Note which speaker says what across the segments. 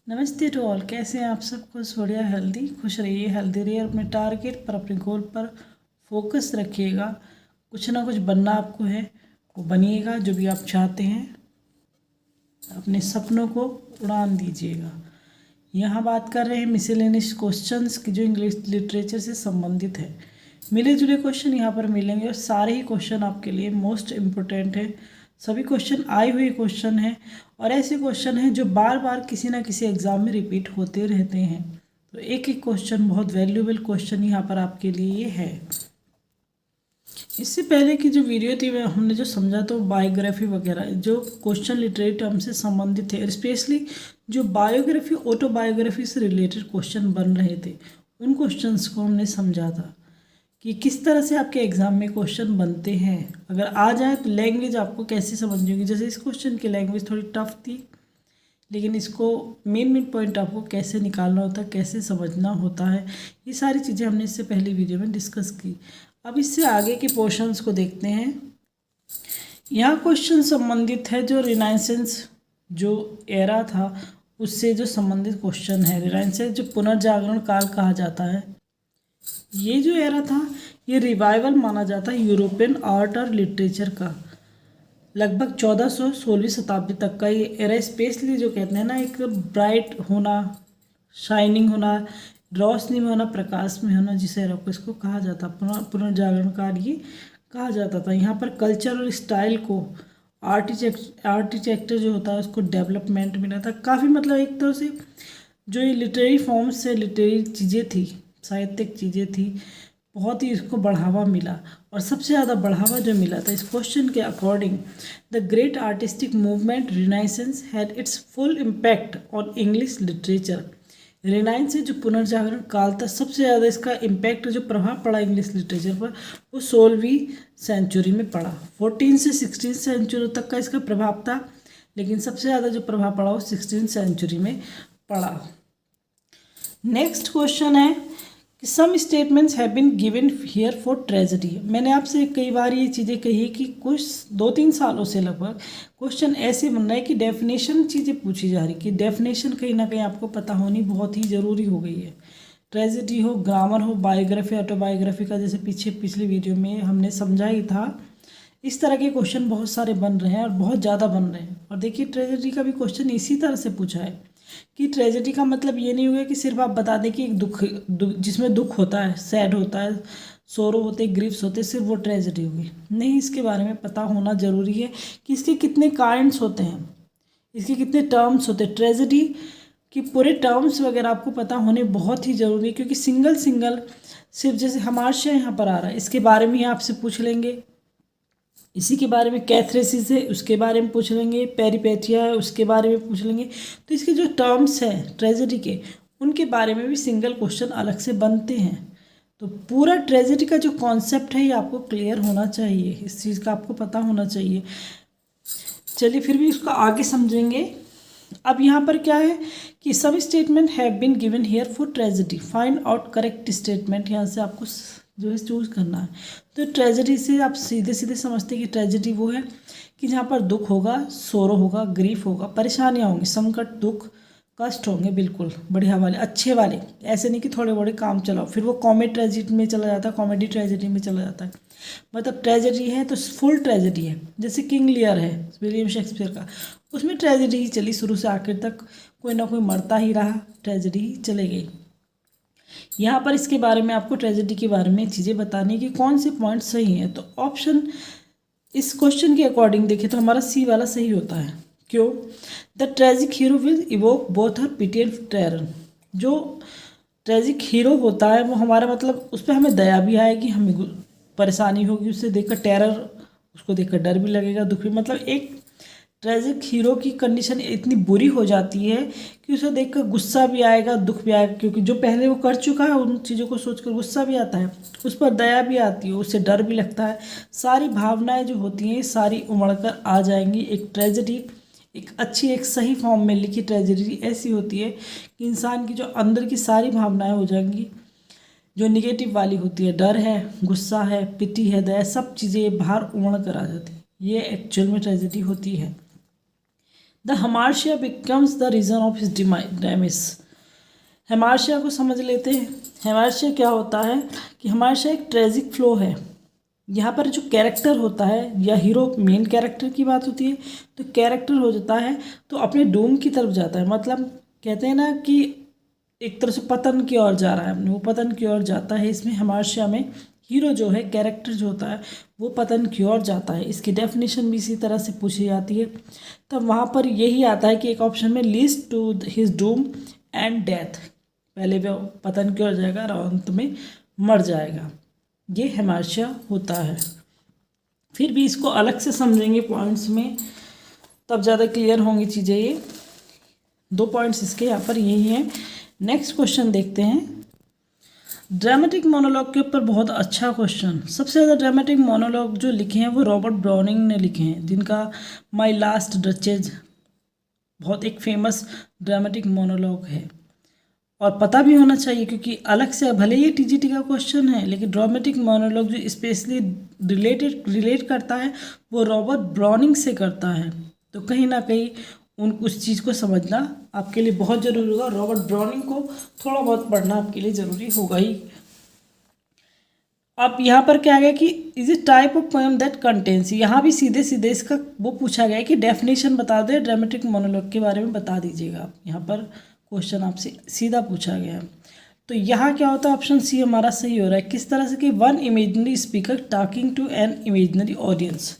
Speaker 1: नमस्ते to all. कैसे हैं आप सब? कुछ बढ़िया, हेल्दी, खुश रहिए, हेल्दी रहिए और अपने टारगेट पर, अपने गोल पर फोकस रखिएगा। कुछ ना कुछ बनना आपको है, वो बनिएगा। जो भी आप चाहते हैं, अपने सपनों को उड़ान दीजिएगा। यहाँ बात कर रहे हैं मिसेलेनियस क्वेश्चंस की, जो इंग्लिश लिटरेचर से संबंधित है। मिले जुले क्वेश्चन यहाँ पर मिलेंगे और सारे ही क्वेश्चन आपके लिए मोस्ट इम्पोर्टेंट है। सभी क्वेश्चन आए हुए क्वेश्चन हैं और ऐसे क्वेश्चन हैं जो बार बार किसी ना किसी एग्ज़ाम में रिपीट होते रहते हैं। तो एक एक क्वेश्चन बहुत वैल्यूएबल क्वेश्चन यहाँ पर आपके लिए है। इससे पहले की जो वीडियो थी वह हमने जो समझा तो बायोग्राफी वगैरह जो क्वेश्चन लिटरेरी टर्म से संबंधित थे, स्पेशली जो बायोग्राफी ऑटोबायोग्राफी से रिलेटेड क्वेश्चन बन रहे थे, उन क्वेश्चंस को हमने समझा था कि किस तरह से आपके एग्ज़ाम में क्वेश्चन बनते हैं। अगर आ जाए तो लैंग्वेज आपको कैसे समझनी होगी। जैसे इस क्वेश्चन की लैंग्वेज थोड़ी टफ थी, लेकिन इसको मेन पॉइंट आपको कैसे निकालना होता है, कैसे समझना होता है, ये सारी चीज़ें हमने इससे पहली वीडियो में डिस्कस की। अब इससे आगे के पोर्शंस को देखते हैं। यहाँ क्वेश्चन संबंधित है जो रिनाइसेंस जो एरा था उससे जो संबंधित क्वेश्चन है। रिनाइसेंस जो पुनर्जागरण काल कहा जाता है, ये जो एरा था ये रिवाइवल माना जाता है यूरोपियन आर्ट और लिटरेचर का। लगभग 1400-16वीं शताब्दी तक का ये एरा, स्पेशली जो कहते हैं ना, एक ब्राइट होना, शाइनिंग होना, रोशनी में होना, प्रकाश में होना, जिस एरा को इसको कहा जाता, पुनर्जागरण काल ये कहा जाता था। यहाँ पर कल्चर और स्टाइल को, आर्किटेक्चर जो होता है उसको डेवलपमेंट मिला था काफ़ी। मतलब एक तरह से जो ये लिटरेरी फॉर्म्स से लिटरेरी चीज़ें थी, साहित्यिक चीज़ें थी, बहुत ही इसको बढ़ावा मिला। और सबसे ज़्यादा बढ़ावा जो मिला था इस क्वेश्चन के according, the great artistic movement renaissance had its full impact on English literature. Renaissance से जो पुनर्जागरण काल था, सबसे ज़्यादा इसका इम्पैक्ट जो प्रभाव पड़ा इंग्लिश लिटरेचर पर, वो 16वीं सेंचुरी में पड़ा। 14 से 16 सेंचुरी तक का इसका प्रभाव था, लेकिन सबसे ज़्यादा जो प्रभाव पड़ा वो 16 सेंचुरी में पड़ा। नेक्स्ट क्वेश्चन है कि some statements have been given here for tragedy. मैंने आपसे कई बार ये चीज़ें कही है कि कुछ 2-3 सालों से लगभग क्वेश्चन ऐसे बन रहा है कि डेफिनेशन चीज़ें पूछी जा रही, कि डेफिनेशन कहीं ना कहीं आपको पता होनी बहुत ही ज़रूरी हो गई है। ट्रेजेडी हो, ग्रामर हो, बायोग्राफी, ऑटोबायोग्राफी का, जैसे पिछली वीडियो में हमने समझा ही था। इस तरह के क्वेश्चन बहुत सारे बन रहे हैं और बहुत ज़्यादा बन रहे हैं। और देखिए ट्रेजेडी का भी क्वेश्चन इसी तरह से पूछा है कि ट्रेजेडी का मतलब ये नहीं होगा कि सिर्फ आप बता दें कि एक दुख जिसमें दुख होता है, सैड होता है, सोरो होते, ग्रीफ्स होते, सिर्फ वो ट्रेजेडी होगी। नहीं, इसके बारे में पता होना ज़रूरी है कि इसके कितने काइंड्स होते हैं, इसके कितने टर्म्स होते हैं। ट्रेजेडी की पूरे टर्म्स वगैरह आपको पता होने बहुत ही ज़रूरी है, क्योंकि सिंगल सिर्फ जैसे हमाशा यहाँ पर आ रहा है, इसके बारे में ही आपसे पूछ लेंगे। इसी के बारे में कैथरेसिस है, उसके बारे में पूछ लेंगे। पेरिपेटिया है, उसके बारे में पूछ लेंगे। तो इसके जो टर्म्स हैं ट्रेजेडी के, उनके बारे में भी सिंगल क्वेश्चन अलग से बनते हैं। तो पूरा ट्रेजेडी का जो कॉन्सेप्ट है ये आपको क्लियर होना चाहिए, इस चीज़ का आपको पता होना चाहिए। चलिए फिर भी इसको आगे समझेंगे। अब यहाँ पर क्या है कि some statement have been given here for tragedy, find out correct statement. यहाँ से आपको जो है चूज करना है। तो ट्रेजेडी से आप सीधे सीधे समझते हैं कि ट्रेजेडी वो है कि जहाँ पर दुख होगा, सोरो होगा, ग्रीफ होगा, परेशानियाँ होंगी, संकट, दुख, कष्ट होंगे, बिल्कुल बढ़िया वाले, अच्छे वाले। ऐसे नहीं कि थोड़े बड़े काम चलाओ, फिर वो कॉमेडी ट्रेजेडी में चला जाता है, कॉमेडी ट्रेजेडी में चला जाता है। मतलब ट्रेजेडी है तो फुल ट्रेजेडी है। जैसे किंग लियर है विलियम शेक्सपियर का, उसमें ट्रेजेडी ही चली शुरू से आखिर तक, कोई ना कोई मरता ही रहा, ट्रेजेडी ही चले गई। यहाँ पर इसके बारे में आपको ट्रेजेडी के बारे में चीज़ें बतानी कि कौन से पॉइंट सही हैं। तो ऑप्शन इस क्वेश्चन के अकॉर्डिंग देखें तो हमारा सी वाला सही होता है। क्यों? The tragic hero will evoke both her pity and terror. जो ट्रेजिक हीरो होता है वो हमारा, मतलब उस पर हमें दया भी आएगी, हमें परेशानी होगी उससे देखकर, टेरर, उसको देखकर डर भी लगेगा, दुख भी। मतलब एक ट्रेजिक हीरो की कंडीशन इतनी बुरी हो जाती है कि उसे देखकर गुस्सा भी आएगा, दुख भी आएगा, क्योंकि जो पहले वो कर चुका है उन चीज़ों को सोचकर गुस्सा भी आता है, उस पर दया भी आती है, उससे डर भी लगता है। सारी भावनाएं जो होती हैं सारी उमड़ कर आ जाएंगी। एक ट्रेजेडी, एक अच्छी, एक सही फॉर्म में लिखी ट्रेजेडी ऐसी होती है कि इंसान की जो अंदर की सारी भावनाएँ हो जाएंगी, जो निगेटिव वाली होती है, डर है, गुस्सा है, पिटी है, दया, सब चीज़ें बाहर उमड़ कर आ जाती है। ये एक्चुअल में ट्रेजेडी होती है। The hamartia becomes the reason of his damage. Hamartia को समझ लेते हैं। हमार्शिया क्या होता है कि हमार्शिया एक ट्रेजिक फ्लो है। यहाँ पर जो कैरेक्टर होता है या हीरो मेन कैरेक्टर की बात होती है, तो कैरेक्टर हो जाता है तो अपने डूम की तरफ जाता है। मतलब कहते हैं ना कि एक तरह से पतन की ओर जा रहा है, वो पतन की ओर जाता है। इसमें हमार्शिया में हीरो जो है, कैरेक्टर जो होता है, वो पतन की ओर जाता है। इसकी डेफिनेशन भी इसी तरह से पूछी जाती है। तब वहाँ पर यही आता है कि एक ऑप्शन में leads to his doom and death, पहले वो पतन की ओर जाएगा और अंत में मर जाएगा। ये हमार्शिया होता है। फिर भी इसको अलग से समझेंगे पॉइंट्स में, तब ज़्यादा क्लियर होंगी चीज़ें। ये 2 पॉइंट्स इसके यहाँ पर यही हैं। नेक्स्ट क्वेश्चन देखते हैं। ड्रामेटिक मोनोलॉग के ऊपर बहुत अच्छा क्वेश्चन। सबसे ज़्यादा ड्रामेटिक मोनोलॉग जो लिखे हैं वो रॉबर्ट ब्राउनिंग ने लिखे हैं, जिनका माई लास्ट डचेज बहुत एक फेमस ड्रामेटिक मोनोलॉग है। और पता भी होना चाहिए, क्योंकि अलग से भले ही टीजीटी का क्वेश्चन है, लेकिन ड्रामेटिक मोनोलॉग जो स्पेशली रिलेट करता है वो रॉबर्ट ब्राउनिंग से करता है। तो कहीं ना कहीं उस चीज़ को समझना आपके लिए बहुत ज़रूरी होगा। रॉबर्ट ब्राउनिंग को थोड़ा बहुत पढ़ना आपके लिए ज़रूरी होगा ही। अब यहाँ पर क्या गया कि is a type of poem that contains, यहाँ भी सीधे सीधे इसका वो पूछा गया है कि डेफिनेशन बता दे, ड्रामेटिक मोनोलॉग के बारे में बता दीजिएगा आप। यहाँ पर क्वेश्चन आपसे सीधा पूछा गया है। तो यहाँ क्या होता है, ऑप्शन सी हमारा सही हो रहा है। किस तरह से कि one imaginary speaker talking to an imaginary audience.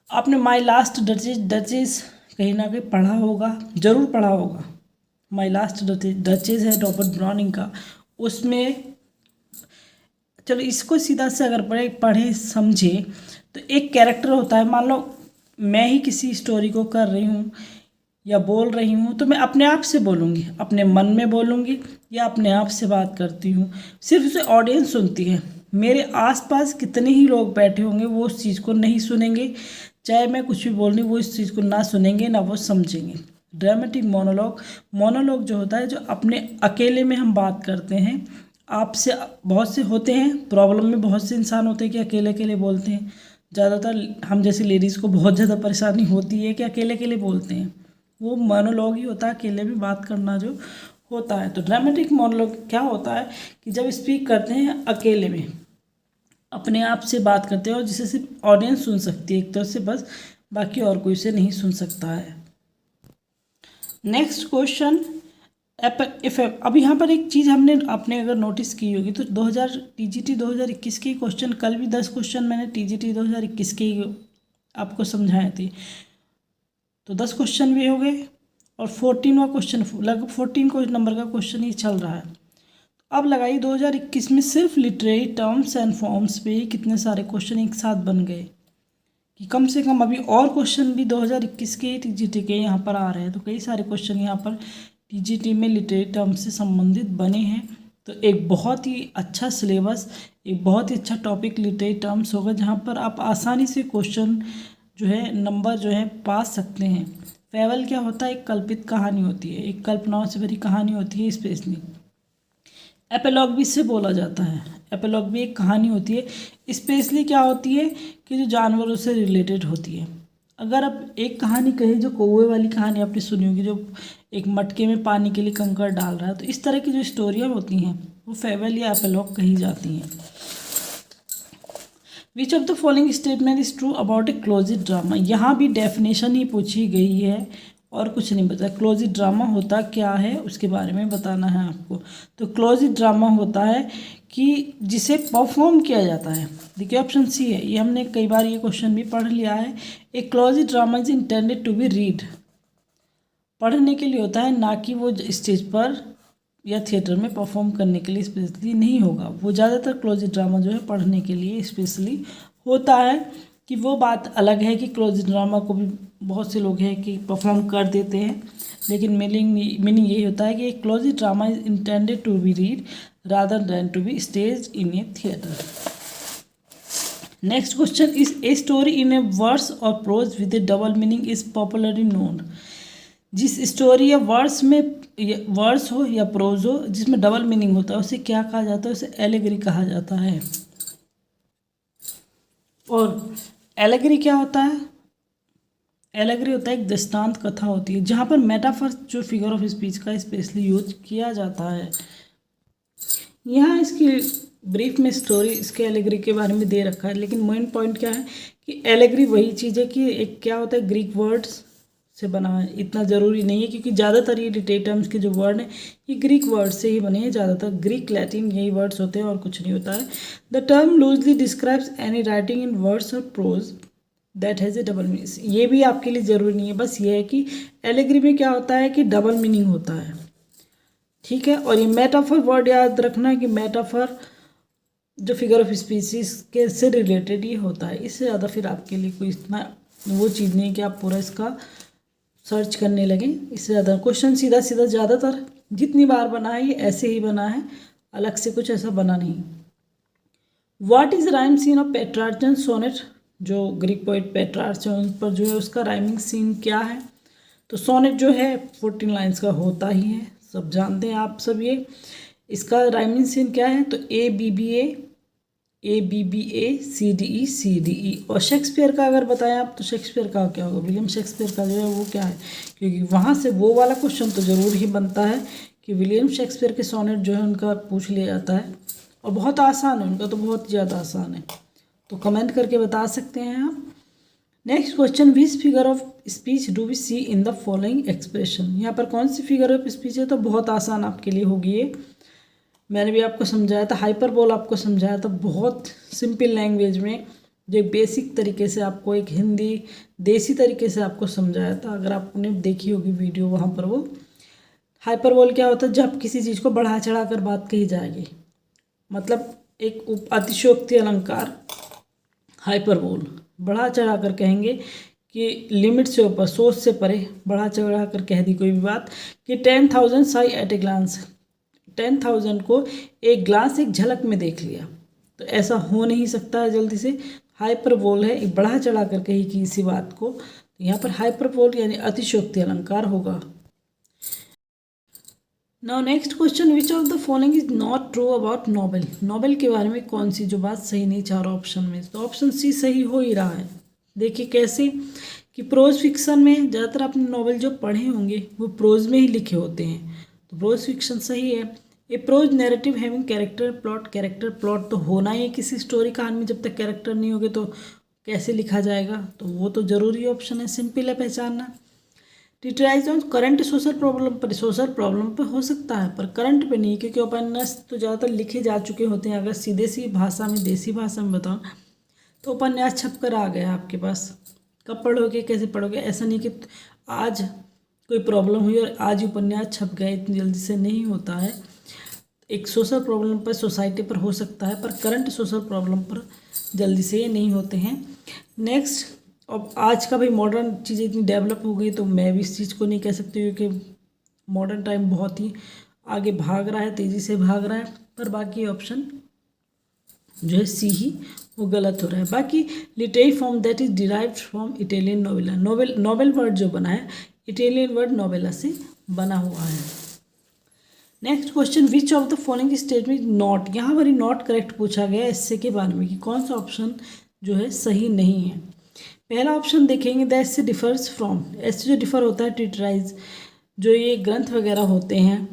Speaker 1: आपने माई लास्ट डचेज कहीं ना कहीं पढ़ा होगा, ज़रूर पढ़ा होगा। माई लास्ट डचेज है रॉबर्ट ब्राउनिंग का। उसमें चलो इसको सीधा से अगर पढ़े समझे तो एक कैरेक्टर होता है। मान लो मैं ही किसी स्टोरी को कर रही हूँ या बोल रही हूँ, तो मैं अपने आप से बोलूँगी, अपने मन में बोलूँगी या अपने आप से बात करती हूँ। सिर्फ उसे ऑडियंस सुनती है। मेरे आसपास कितने ही लोग बैठे होंगे वो उस चीज़ को नहीं सुनेंगे, चाहे मैं कुछ भी बोल रही हूँ वो इस चीज़ को ना सुनेंगे ना वो समझेंगे। ड्रामेटिक मोनोलॉग जो होता है, जो अपने अकेले में हम बात करते हैं। आपसे बहुत से होते हैं, प्रॉब्लम में बहुत से इंसान होते हैं कि अकेले अकेले बोलते हैं। ज़्यादातर हम जैसी लेडीज़ को बहुत ज़्यादा परेशानी होती है कि अकेले अकेले बोलते हैं। वो मोनोलॉग ही होता है, अकेले में बात करना जो होता है। तो ड्रामेटिक मोनोलॉग क्या होता है कि जब स्पीक करते हैं अकेले में, अपने आप से बात करते हैं और जिसे सिर्फ ऑडियंस सुन सकती है एक तरह से, बस बाकी और कोई उसे नहीं सुन सकता है। नेक्स्ट क्वेश्चन, अब यहाँ पर एक चीज़ आपने अगर नोटिस की होगी तो टीजीटी 2021 के क्वेश्चन, कल भी 10 क्वेश्चन मैंने टीजीटी 2021 के ही आपको समझाए थे। तो 10 क्वेश्चन भी हो गए और 14वां क्वेश्चन, लगभग 14 नंबर का क्वेश्चन ही चल रहा है। अब लगाइए 2021 में सिर्फ लिटरेरी टर्म्स एंड फॉर्म्स पे ही कितने सारे क्वेश्चन एक साथ बन गए कि कम से कम अभी और क्वेश्चन भी 2021 के टीजीटी के यहाँ पर आ रहे हैं। तो कई सारे क्वेश्चन यहाँ पर टीजीटी में लिटरेरी टर्म्स से संबंधित बने हैं। तो एक बहुत ही अच्छा सिलेबस, एक बहुत ही अच्छा टॉपिक लिटरेरी टर्म्स होगा, जहाँ पर आप आसानी से क्वेश्चन जो है, नंबर जो है पा सकते हैं। फेबल क्या होता है, एक कल्पित कहानी होती है, एक कल्पनाओं से भरी कहानी होती है। स्पेशली एपिलॉग भी इससे बोला जाता है। एपिलॉग भी एक कहानी होती है। स्पेशली क्या होती है कि जो जानवरों से रिलेटेड होती है। अगर आप एक कहानी कहें, जो कौवे वाली कहानी आपने सुनी होगी, जो एक मटके में पानी के लिए कंकड़ डाल रहा है, तो इस तरह की जो स्टोरियाँ होती हैं वो फेबल या एपिलॉग कही जाती हैं। Which of the following statement is true about a closet drama. यहाँ भी डेफिनेशन ही पूछी गई है और कुछ नहीं बताया। क्लोजिड ड्रामा होता क्या है उसके बारे में बताना है आपको। तो क्लोजिड ड्रामा होता है कि जिसे परफॉर्म किया जाता है। देखिए ऑप्शन सी है, ये हमने कई बार ये क्वेश्चन भी पढ़ लिया है। A closet drama is intended to be read, पढ़ने के लिए होता है, ना कि वो स्टेज पर या थिएटर में परफॉर्म करने के लिए स्पेशली नहीं होगा। वो ज़्यादातर क्लोजिड ड्रामा जो है पढ़ने के लिए स्पेशली होता है। कि वो बात अलग है कि क्लोजिड ड्रामा को भी बहुत से लोग हैं कि परफॉर्म कर देते हैं, लेकिन मीनिंग यही होता है कि closet drama is intended to be read rather than to be stage in a theatre. Next question is a story in a verse or prose with a double meaning is popularly known. जिस story या verse हो या pros हो जिसमें double meaning होता है उसे क्या कहा जाता है, उसे एलेगरी कहा जाता है। और एलेगरी क्या होता है, एलेगरी होता है एक दृष्टांत कथा होती है जहाँ पर मेटाफर जो फिगर ऑफ स्पीच का स्पेशली यूज किया जाता है। यहाँ इसकी ब्रीफ में स्टोरी इसके एलेगरी के बारे में दे रखा है, लेकिन मेन पॉइंट क्या है कि एलेगरी वही चीज़ है कि एक क्या होता है ग्रीक वर्ड्स से बना है। इतना ज़रूरी नहीं है क्योंकि ज़्यादातर ये लिटरेरी टर्म्स के जो वर्ड हैं ये ग्रीक वर्ड से ही बने हैं, ज़्यादातर ग्रीक लैटिन यही वर्ड्स होते हैं और कुछ नहीं होता है। The term loosely describes any writing in words or prose that has a double meaning. ये भी आपके लिए ज़रूरी नहीं है, बस ये है कि एलेगरी में क्या होता है कि डबल मीनिंग होता है, ठीक है। और ये मेटाफर वर्ड याद रखना है कि मेटाफर जो फिगर ऑफ स्पीसीज के से रिलेटेड ये होता है। इससे ज़्यादा फिर आपके लिए कोई इतना वो चीज़ नहीं है कि आप पूरा इसका सर्च करने लगें। इससे ज़्यादा क्वेश्चन सीधा सीधा ज़्यादातर जितनी बार बना है ये ऐसे ही बना है, अलग से कुछ ऐसा बना नहीं। What is rhyme scheme of Petrarchan sonnet, जो ग्रीक पोइट पेट्रार्चन पर जो है उसका राइमिंग सीन क्या है। तो सोनेट जो है 14 लाइन्स का होता ही है, सब जानते हैं आप सब ये। इसका राइमिंग सीन क्या है तो A B B A C D E C D E. और शेक्सपियर का अगर बताएं आप तो शेक्सपियर का क्या होगा, विलियम शेक्सपियर का जो है वो क्या है, क्योंकि वहाँ से वो वाला क्वेश्चन तो ज़रूर ही बनता है कि विलियम शेक्सपियर के सोनेट जो है उनका पूछ लिया जाता है। और बहुत आसान है उनका, तो बहुत ज़्यादा आसान है, तो कमेंट करके बता सकते हैं आप। Next question, which figure of speech do we see in the following expression. यहाँ पर कौन सी फिगर ऑफ स्पीच है, तो बहुत आसान आपके लिए होगी ये। मैंने भी आपको समझाया था, हाइपरबोल आपको समझाया था बहुत सिंपल लैंग्वेज में, जो बेसिक तरीके से आपको एक हिंदी देसी तरीके से आपको समझाया था। अगर आपने देखी होगी वीडियो वहाँ पर, वो हाइपरबोल क्या होता है जब किसी चीज़ को बढ़ा चढ़ा कर बात कही जाएगी, मतलब एक अतिशयोक्ति अलंकार हाइपरबोल, बढ़ा चढ़ा कर कहेंगे कि लिमिट से ऊपर सोच से परे बढ़ा चढ़ा कर कह दी कोई भी बात कि 10,000 साई एट ए ग्लांस, 10,000 को एक ग्लास एक झलक में देख लिया, तो ऐसा हो नहीं सकता है जल्दी से। हाइपरबोल है एक बढ़ा चढ़ा कर कही कि इसी बात को, तो यहाँ पर हाइपरबोल यानी अतिशयोक्ति अलंकार होगा। Now next question, which of the following is not true about Nobel. Nobel के बारे में कौन सी जो बात सही नहीं, चारों ऑप्शन में, तो ऑप्शन सी सही हो ही रहा है। देखिए कैसे कि प्रोज फिक्शन में ज़्यादातर आपने नोवेल जो पढ़े होंगे वो प्रोज में ही लिखे होते हैं, तो प्रोज फिक्शन सही है। A prose narrative having character plot, character plot तो होना ही है किसी स्टोरी कहानी में, जब तक कैरेक्टर नहीं होगे तो कैसे लिखा जाएगा, तो वो तो जरूरी ऑप्शन है, सिंपल है पहचानना। टिटराइज ऑन करंट सोशल प्रॉब्लम पर, सोशल प्रॉब्लम पर हो सकता है पर करंट पे नहीं, क्योंकि उपन्यास तो ज़्यादातर लिखे जा चुके होते हैं। अगर सीधे सी भाषा में देसी भाषा में बताओ तो उपन्यास छप कर आ गया आपके पास, कब पढ़ोगे कैसे पढ़ोगे, ऐसा नहीं कि आज कोई प्रॉब्लम हुई और आज ही उपन्यास छप गए, इतनी जल्दी से नहीं होता है। एक सोशल प्रॉब्लम पर सोसाइटी पर हो सकता है पर करंट सोशल प्रॉब्लम पर जल्दी से ये नहीं होते हैं। नेक्स्ट, अब आज का भाई मॉडर्न चीज़ें इतनी डेवलप हो गई तो मैं भी इस चीज़ को नहीं कह सकती क्योंकि मॉडर्न टाइम बहुत ही आगे भाग रहा है, तेज़ी से भाग रहा है, पर बाकी ऑप्शन जो है सी ही वो गलत हो रहा है। बाकी literary form that is derived from Italian novella, novel word जो बना है इटालियन वर्ड नोवेला से बना हुआ है। Next question, which of the following statement not, यहाँ पर ही नॉट करेक्ट पूछा गया इससे के बारे में कि कौन सा ऑप्शन जो है सही नहीं है। पहला ऑप्शन देखेंगे दैट से डिफर्स फ्रॉम, ऐसे जो डिफर होता है टिटराइज, जो ये ग्रंथ वगैरह होते हैं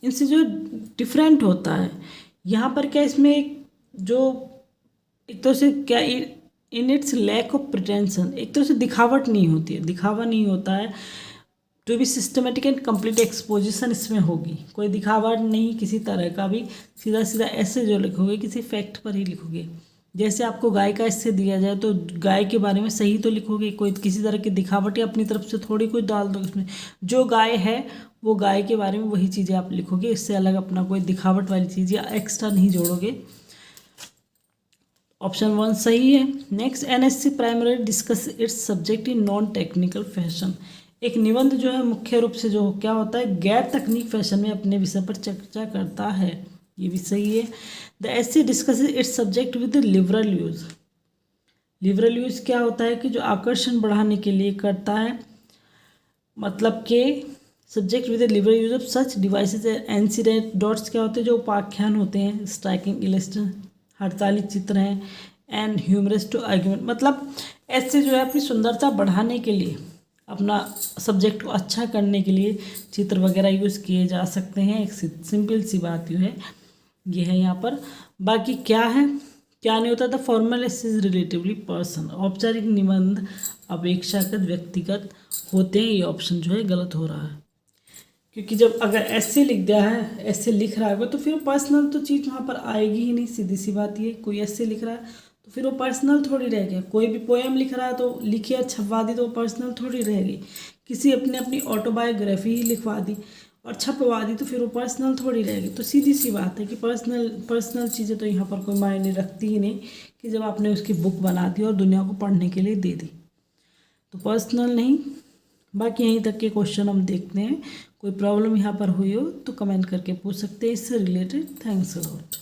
Speaker 1: इनसे जो डिफरेंट होता है। यहाँ पर क्या इसमें एक जो एक तरह से क्या in its lack of pretension, एक तरह से दिखावट नहीं होती है, दिखावा नहीं होता है। To be systematic and complete exposition इसमें होगी, कोई दिखावट नहीं किसी तरह का भी, सीधा सीधा ऐसे जो लिखोगे किसी फैक्ट पर ही लिखोगे। जैसे आपको गाय का इससे दिया जाए तो गाय के बारे में सही तो लिखोगे, कोई किसी तरह की दिखावट या अपनी तरफ से थोड़ी कोई डाल दो इसमें, जो गाय है वो गाय के बारे में वही चीज़ें आप लिखोगे, इससे अलग अपना कोई दिखावट वाली चीज़ या एक्स्ट्रा नहीं जोड़ोगे। ऑप्शन 1 सही है। Next, NSC primary discuss it's subject in non technical fashion, एक निबंध जो है मुख्य रूप से जो क्या होता है गैर तकनीक फैशन में अपने विषय पर चर्चा करता है, ये भी सही है। The essay discuss it's subject with liberal use, liberal use क्या होता है कि जो आकर्षण बढ़ाने के लिए करता है, मतलब के subject with liberal use of such devices incident dots क्या होते हैं जो उपाख्यान होते हैं, स्ट्राइकिंग इलस्ट्रेशन हड़ताली चित्र हैं, एंड ह्यूमरस टू आर्ग्यूमेंट, मतलब ऐसे जो है अपनी सुंदरता बढ़ाने के लिए, अपना सब्जेक्ट को अच्छा करने के लिए चित्र वगैरह यूज़ किए जा सकते हैं। एक सिंपल सी बात ये है यहाँ पर। बाकी क्या है क्या नहीं होता था, formal essay is relatively person, औपचारिक निबंध अपेक्षाकृत व्यक्तिगत होते हैं। ये ऑप्शन जो है गलत हो रहा है, क्योंकि जब अगर ऐसे लिख दिया है, ऐसे लिख रहा है तो फिर पर्सनल तो चीज़ वहाँ पर आएगी ही नहीं। सीधी सी बात ये, कोई ऐसे लिख रहा है तो फिर वो पर्सनल थोड़ी रह गया। कोई भी पोएम लिख रहा है तो लिखी और छपवा दी तो वो पर्सनल थोड़ी रह गई। किसी अपनी ऑटोबायोग्राफी ही लिखवा दी और छपवा दी तो फिर वो पर्सनल थोड़ी रहेगी। तो सीधी सी बात है कि पर्सनल चीज़ें तो यहाँ पर कोई मायने रखती ही नहीं, कि जब आपने उसकी बुक बना दी और दुनिया को पढ़ने के लिए दे दी तो पर्सनल नहीं। बाकी यहीं तक के क्वेश्चन हम देखते हैं। कोई प्रॉब्लम यहाँ पर हुई हो तो कमेंट करके पूछ सकते हैं इससे रिलेटेड। Thanks a lot.